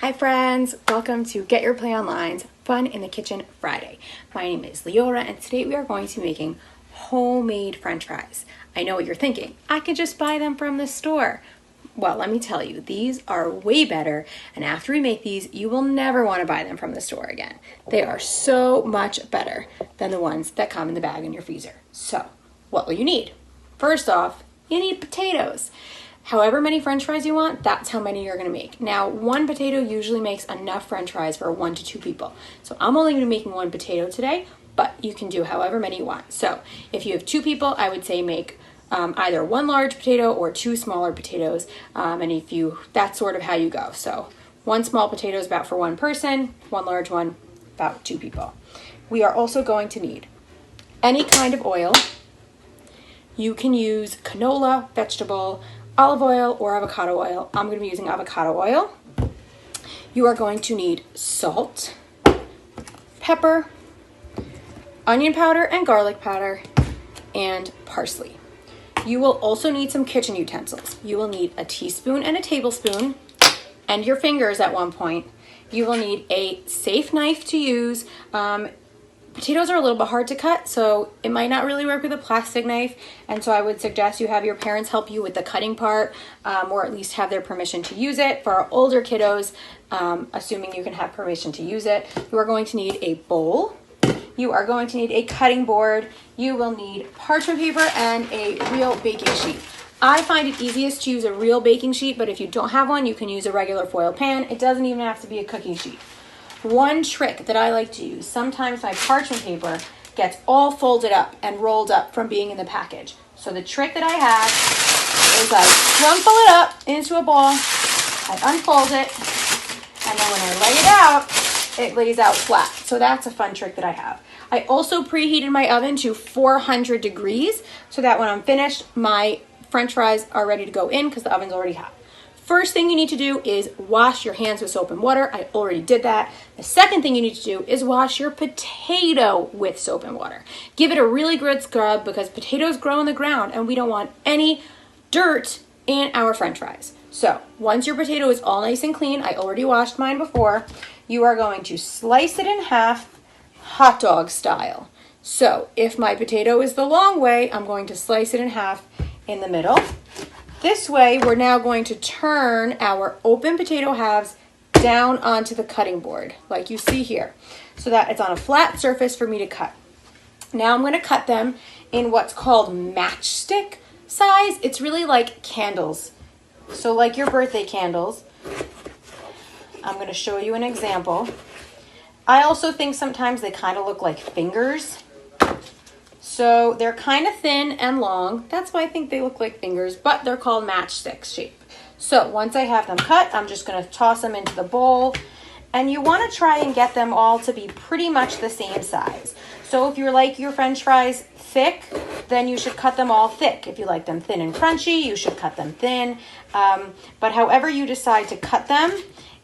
Hi friends, welcome to Get Your Play Online's Fun in the Kitchen Friday. My name is Leora and today we are going to be making homemade french fries. I know what you're thinking, I could just buy them from the store. Well, let me tell you, these are way better, and after we make these, you will never want to buy them from the store again. They are so much better than the ones that come in the bag in your freezer. So, what will you need? First off, you need potatoes. However many french fries you want, that's how many you're gonna make. Now, one potato usually makes enough french fries for 1 to 2 people. So I'm only gonna be making 1 potato today, but you can do however many you want. So if you have 2 people, I would say make either 1 large potato or 2 smaller potatoes. That's sort of how you go. So 1 small potato is about for 1 person, 1 large one, about 2 people. We are also going to need any kind of oil. You can use canola, vegetable, olive oil, or avocado oil. I'm going to be using avocado oil. You are going to need salt, pepper, onion powder and garlic powder, and parsley. You will also need some kitchen utensils. You will need a teaspoon and a tablespoon, and your fingers at one point. You will need a safe knife to use. Potatoes are a little bit hard to cut, so it might not really work with a plastic knife, and so I would suggest you have your parents help you with the cutting part, or at least have their permission to use it. For our older kiddos, assuming you can have permission to use it, you are going to need a bowl. You are going to need a cutting board. You will need parchment paper and a real baking sheet. I find it easiest to use a real baking sheet, but if you don't have one, you can use a regular foil pan. It doesn't even have to be a cookie sheet. One trick that I like to use, sometimes my parchment paper gets all folded up and rolled up from being in the package. So the trick that I have is I crumple it up into a ball, I unfold it, and then when I lay it out, it lays out flat. So that's a fun trick that I have. I also preheated my oven to 400 degrees so that when I'm finished, my french fries are ready to go in because the oven's already hot. First thing you need to do is wash your hands with soap and water. I already did that. The second thing you need to do is wash your potato with soap and water. Give it a really good scrub because potatoes grow in the ground and we don't want any dirt in our french fries. So once your potato is all nice and clean, I already washed mine before, you are going to slice it in half, hot dog style. So if my potato is the long way, I'm going to slice it in half in the middle. This way, we're now going to turn our open potato halves down onto the cutting board, like you see here, so that it's on a flat surface for me to cut. Now I'm going to cut them in what's called matchstick size. It's really like candles. So like your birthday candles. I'm going to show you an example. I also think sometimes they kind of look like fingers. So they're kind of thin and long. That's why I think they look like fingers, but they're called matchstick shape. So once I have them cut, I'm just going to toss them into the bowl. And you want to try and get them all to be pretty much the same size. So if you like your french fries thick, then you should cut them all thick. If you like them thin and crunchy, you should cut them thin. But however you decide to cut them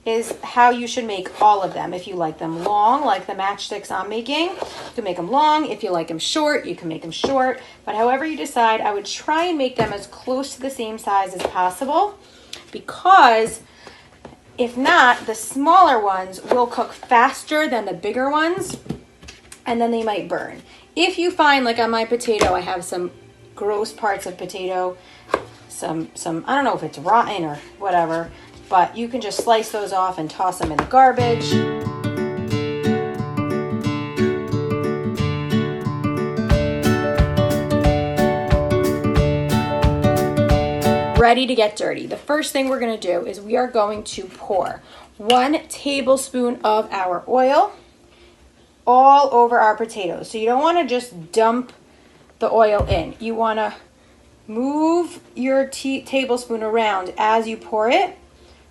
is how you should make all of them. If you like them long, like the matchsticks I'm making, you can make them long. If you like them short, you can make them short. But however you decide, I would try and make them as close to the same size as possible, because if not, the smaller ones will cook faster than the bigger ones, and then they might burn. If you find, like on my potato, I have some gross parts of potato, some I don't know if it's rotten or whatever, but you can just slice those off and toss them in the garbage. Ready to get dirty. The first thing we're going to do is we are going to pour 1 tablespoon of our oil all over our potatoes. So you don't want to just dump the oil in. You want to move your tablespoon around as you pour it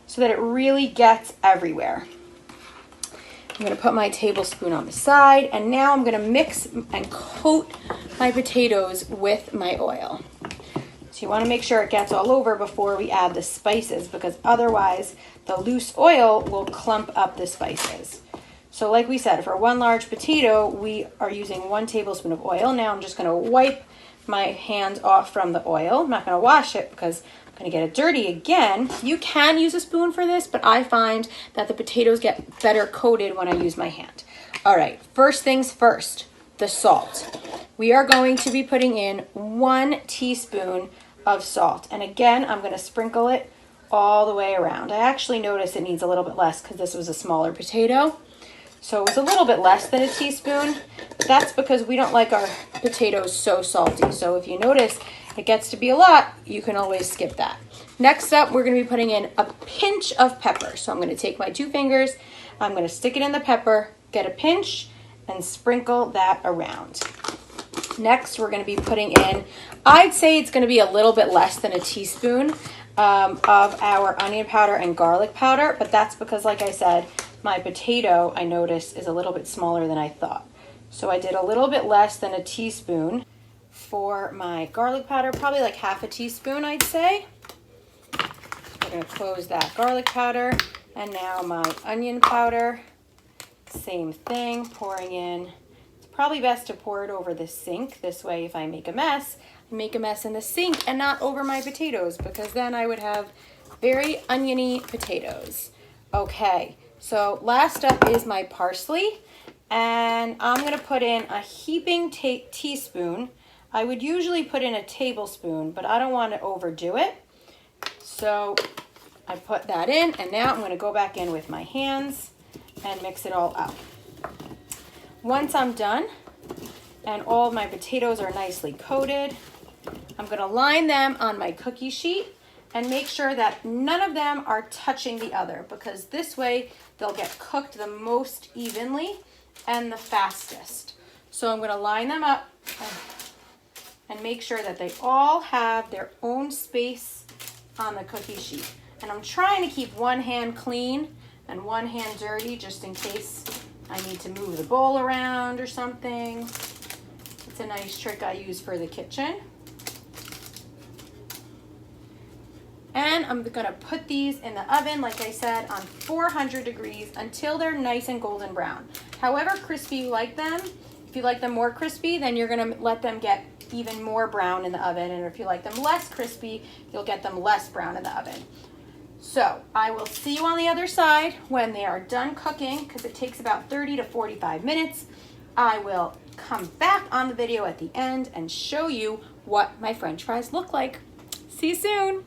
so that it really gets everywhere. I'm going to put my tablespoon on the side, and now I'm going to mix and coat my potatoes with my oil. So you want to make sure it gets all over before we add the spices, because otherwise the loose oil will clump up the spices. So like we said, for 1 large potato, we are using 1 tablespoon of oil. Now I'm just going to wipe my hands off from the oil. I'm not going to wash it because I'm going to get it dirty again. You can use a spoon for this, but I find that the potatoes get better coated when I use my hand. All right, first things first, the salt. We are going to be putting in 1 teaspoon of salt. And again, I'm going to sprinkle it all the way around. I actually noticed it needs a little bit less because this was a smaller potato. So it was a little bit less than a teaspoon. That's because we don't like our potatoes so salty. So if you notice it gets to be a lot, you can always skip that. Next up, we're going to be putting in a pinch of pepper. So I'm going to take my 2 fingers, I'm going to stick it in the pepper, get a pinch, and sprinkle that around. Next, we're going to be putting in, I'd say it's going to be a little bit less than a teaspoon of our onion powder and garlic powder, but that's because, like I said, my potato, I noticed, is a little bit smaller than I thought. So I did a little bit less than a teaspoon for my garlic powder, probably like half a teaspoon, I'd say. We're going to close that garlic powder. And now my onion powder, same thing, pouring in. It's probably best to pour it over the sink. This way, if I make a mess, I make a mess in the sink and not over my potatoes, because then I would have very oniony potatoes. Okay. So last up is my parsley, and I'm going to put in a heaping teaspoon. I would usually put in a tablespoon, but I don't want to overdo it. So I put that in, and now I'm going to go back in with my hands and mix it all up. Once I'm done and all of my potatoes are nicely coated, I'm going to line them on my cookie sheet and make sure that none of them are touching the other, because this way they'll get cooked the most evenly and the fastest. So I'm going to line them up and make sure that they all have their own space on the cookie sheet. And I'm trying to keep one hand clean and one hand dirty, just in case I need to move the bowl around or something. It's a nice trick I use for the kitchen. And I'm going to put these in the oven, like I said, on 400 degrees until they're nice and golden brown. However crispy you like them, if you like them more crispy, then you're going to let them get even more brown in the oven. And if you like them less crispy, you'll get them less brown in the oven. So I will see you on the other side when they are done cooking, because it takes about 30 to 45 minutes. I will come back on the video at the end and show you what my French fries look like. See you soon.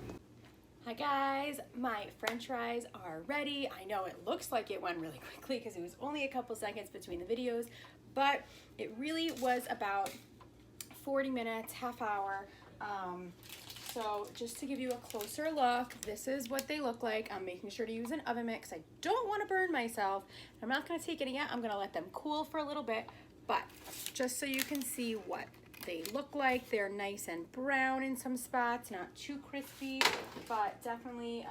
Hi guys, my French fries are ready. I know it looks like it went really quickly because it was only a couple seconds between the videos, but it really was about 40 minutes, half hour. So just to give you a closer look, this is what they look like. I'm making sure to use an oven mitt because I don't want to burn myself. I'm not going to take any yet. I'm going to let them cool for a little bit, but just so you can see what they look like. They're nice and brown in some spots, not too crispy, but definitely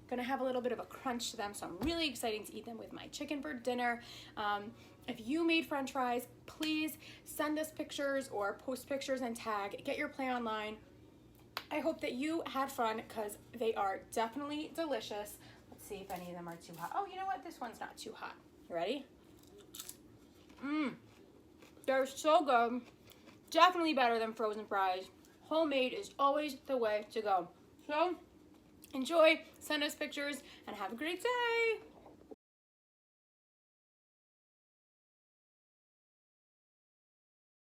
gonna have a little bit of a crunch to them. So I'm really excited to eat them with my chicken for dinner. If you made French fries, please send us pictures or post pictures and tag Get Your Play Online. I hope that you had fun because they are definitely delicious. Let's see if any of them are too hot. Oh, you know what? This one's not too hot. You ready? They're so good. Definitely better than frozen fries. Homemade is always the way to go. So enjoy, send us pictures, and have a great day.